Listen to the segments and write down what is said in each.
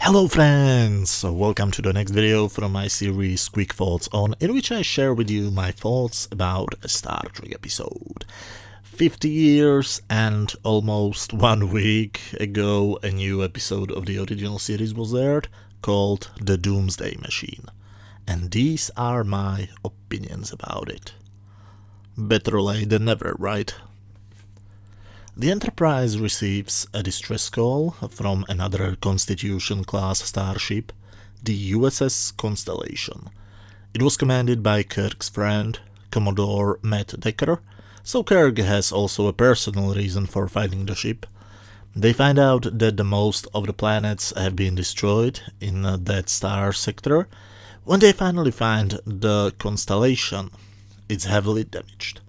Hello friends! Welcome to the next video from my series Quick Thoughts On, in which I share with you my thoughts about a Star Trek episode. 50 years and almost 1 week ago a new episode of the original series was aired, called The Doomsday Machine. And these are my opinions about it. Better late than never, right? The Enterprise receives a distress call from another Constitution-class starship, the USS Constellation. It was commanded by Kirk's friend, Commodore Matt Decker, so Kirk has also a personal reason for fighting the ship. They find out that the most of the planets have been destroyed in that star sector. When they finally find the Constellation, it's heavily damaged.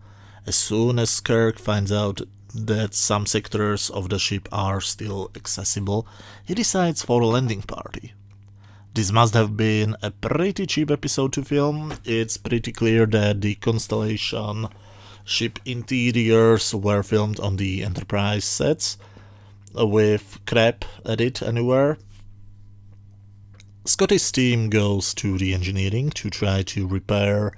As soon as Kirk finds out that some sectors of the ship are still accessible, he decides for a landing party. This must have been a pretty cheap episode to film. It's pretty clear that the Constellation ship interiors were filmed on the Enterprise sets, with crap edit anywhere. Scotty's team goes to the engineering to try to repair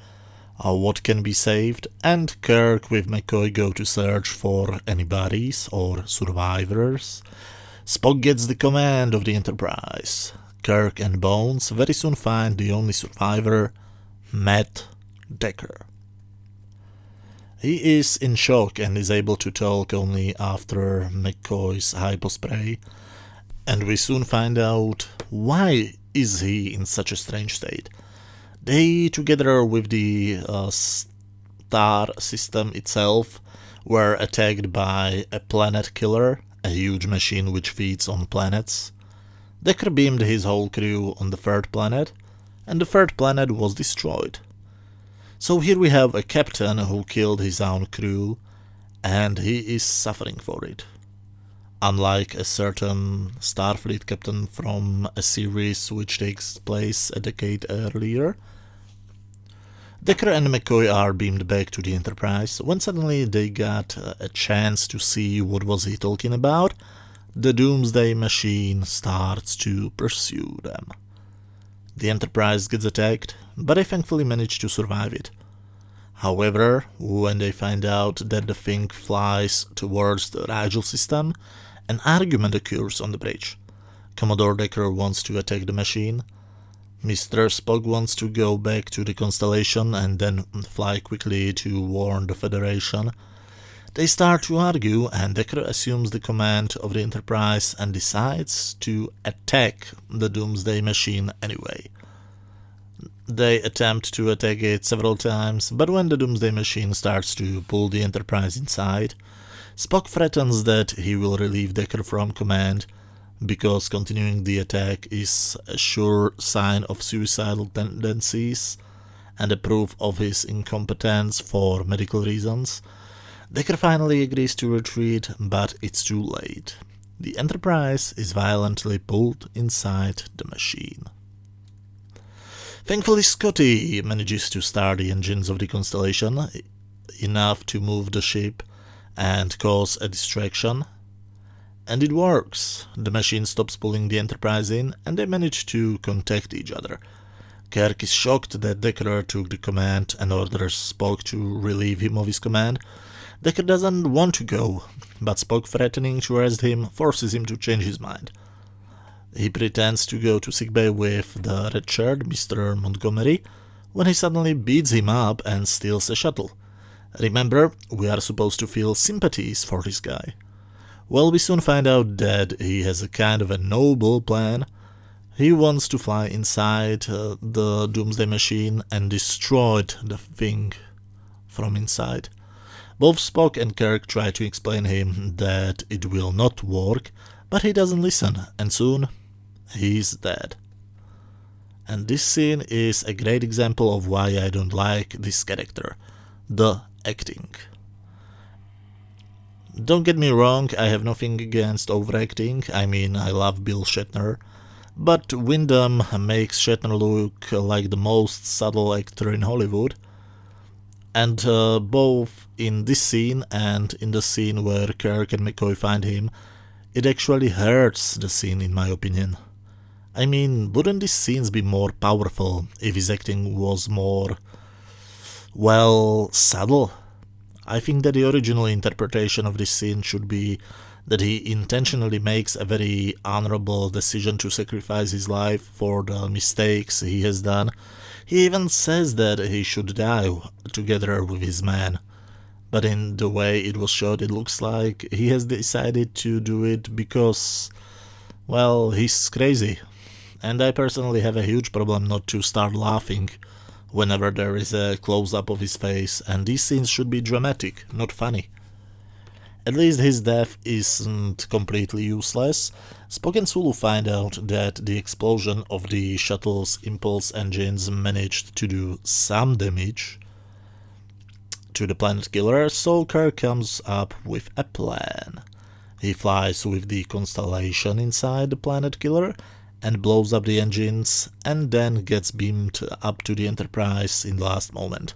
what can be saved, and Kirk with McCoy go to search for any bodies or survivors. Spock gets the command of the Enterprise. Kirk and Bones very soon find the only survivor, Matt Decker. He is in shock and is able to talk only after McCoy's hypospray, and we soon find out why is he in such a strange state. They, together with the star system itself, were attacked by a planet killer, a huge machine which feeds on planets. Decker beamed his whole crew on the third planet, and the third planet was destroyed. So here we have a captain who killed his own crew, and he is suffering for it. Unlike a certain Starfleet captain from a series which takes place a decade earlier, Decker and McCoy are beamed back to the Enterprise when suddenly they got a chance to see what was he talking about. The Doomsday Machine starts to pursue them. The Enterprise gets attacked, but they thankfully manage to survive it. However, when they find out that the thing flies towards the Rigel system, an argument occurs on the bridge. Commodore Decker wants to attack the machine. Mr. Spock wants to go back to the Constellation and then fly quickly to warn the Federation. They start to argue, and Decker assumes the command of the Enterprise and decides to attack the Doomsday Machine anyway. They attempt to attack it several times, but when the Doomsday Machine starts to pull the Enterprise inside, Spock threatens that he will relieve Decker from command, because continuing the attack is a sure sign of suicidal tendencies and a proof of his incompetence for medical reasons. Decker finally agrees to retreat, but it's too late. The Enterprise is violently pulled inside the machine. Thankfully, Scotty manages to start the engines of the Constellation, enough to move the ship and cause a distraction. And it works. The machine stops pulling the Enterprise in, and they manage to contact each other. Kirk is shocked that Decker took the command and orders Spock to relieve him of his command. Decker doesn't want to go, but Spock, threatening to arrest him, forces him to change his mind. He pretends to go to sickbay with the red-shirt, Mr. Montgomery, when he suddenly beats him up and steals a shuttle. Remember, we are supposed to feel sympathies for this guy. Well, we soon find out that he has a kind of a noble plan. He wants to fly inside the Doomsday Machine and destroy the thing from inside. Both Spock and Kirk try to explain him that it will not work, but he doesn't listen, and soon he's dead. And this scene is a great example of why I don't like this character, the acting. Don't get me wrong, I have nothing against overacting. I mean, I love Bill Shatner, but Wyndham makes Shatner look like the most subtle actor in Hollywood. And both in this scene and in the scene where Kirk and McCoy find him, it actually hurts the scene in my opinion. I mean, wouldn't these scenes be more powerful if his acting was more, well, subtle? I think that the original interpretation of this scene should be that he intentionally makes a very honorable decision to sacrifice his life for the mistakes he has done. He even says that he should die together with his men. But in the way it was shot, it looks like he has decided to do it because, well, he's crazy. And I personally have a huge problem not to start laughing whenever there is a close-up of his face, and these scenes should be dramatic, not funny. At least his death isn't completely useless. Spock and Sulu find out that the explosion of the shuttle's impulse engines managed to do some damage to the planet killer, so Kirk comes up with a plan. He flies with the Constellation inside the planet killer and blows up the engines, and then gets beamed up to the Enterprise in the last moment.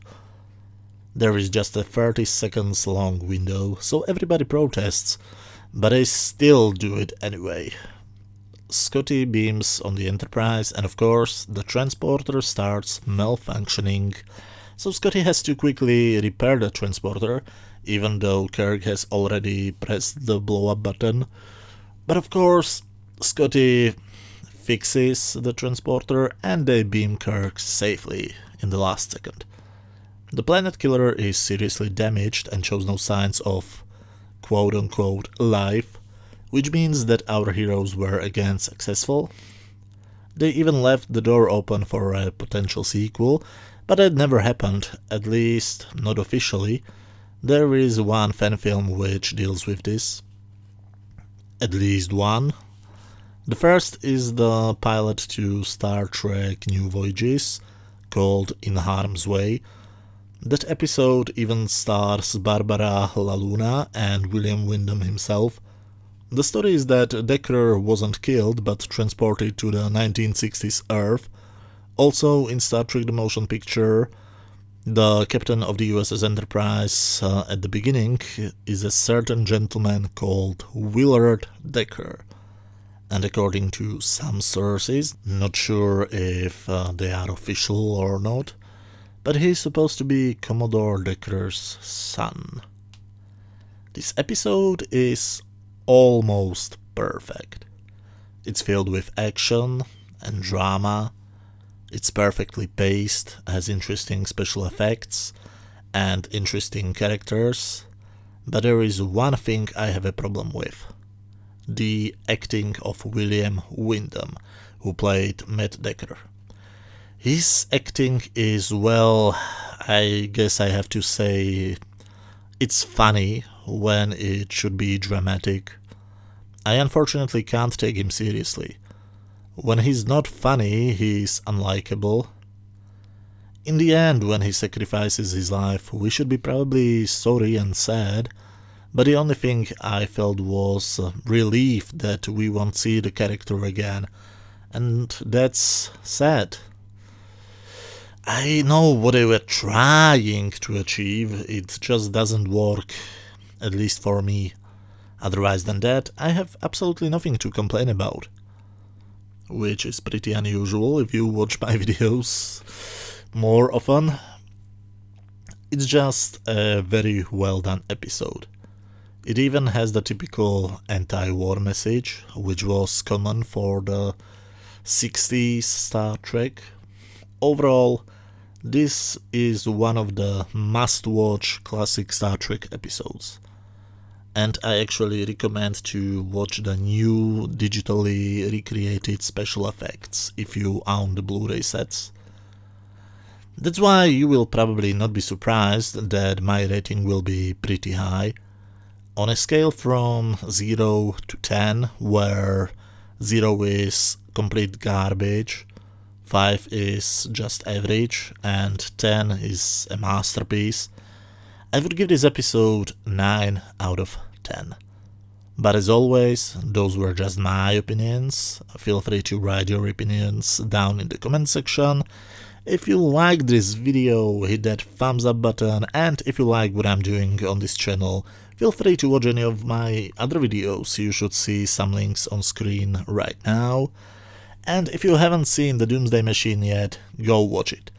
There is just a 30 seconds long window, so everybody protests, but they still do it anyway. Scotty beams on the Enterprise, and of course the transporter starts malfunctioning, so Scotty has to quickly repair the transporter, even though Kirk has already pressed the blow-up button. But of course, Scotty fixes the transporter and they beam Kirk safely in the last second. The planet killer is seriously damaged and shows no signs of quote-unquote life, which means that our heroes were again successful. They even left the door open for a potential sequel, but that never happened, at least not officially. There is one fan film which deals with this. At least one. The first is the pilot to Star Trek New Voyages, called In Harm's Way. That episode even stars Barbara La Luna and William Wyndham himself. The story is that Decker wasn't killed but transported to the 1960s Earth. Also in Star Trek the Motion Picture, the captain of the USS Enterprise at the beginning is a certain gentleman called Willard Decker. And according to some sources, not sure if they are official or not, but he's supposed to be Commodore Decker's son. This episode is almost perfect. It's filled with action and drama, it's perfectly paced, has interesting special effects and interesting characters, but there is one thing I have a problem with. The acting of William Wyndham, who played Matt Decker. His acting is, well, I guess I have to say, it's funny when it should be dramatic. I unfortunately can't take him seriously. When he's not funny, he's unlikable. In the end, when he sacrifices his life, we should be probably sorry and sad, but the only thing I felt was relief that we won't see the character again, and that's sad. I know what they were trying to achieve, it just doesn't work, at least for me. Otherwise than that, I have absolutely nothing to complain about. Which is pretty unusual if you watch my videos more often. It's just a very well done episode. It even has the typical anti-war message, which was common for the 60s Star Trek. Overall, this is one of the must-watch classic Star Trek episodes. And I actually recommend to watch the new digitally recreated special effects if you own the Blu-ray sets. That's why you will probably not be surprised that my rating will be pretty high. On a scale from 0 to 10, where 0 is complete garbage, 5 is just average, and 10 is a masterpiece, I would give this episode 9 out of 10. But as always, those were just my opinions. Feel free to write your opinions down in the comment section. If you liked this video, hit that thumbs up button, and if you like what I'm doing on this channel, feel free to watch any of my other videos. You should see some links on screen right now. And if you haven't seen the Doomsday Machine yet, go watch it.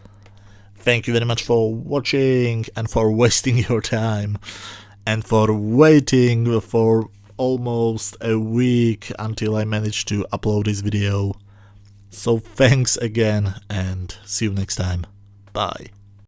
Thank you very much for watching and for wasting your time and for waiting for almost a week until I managed to upload this video. So thanks again and see you next time. Bye.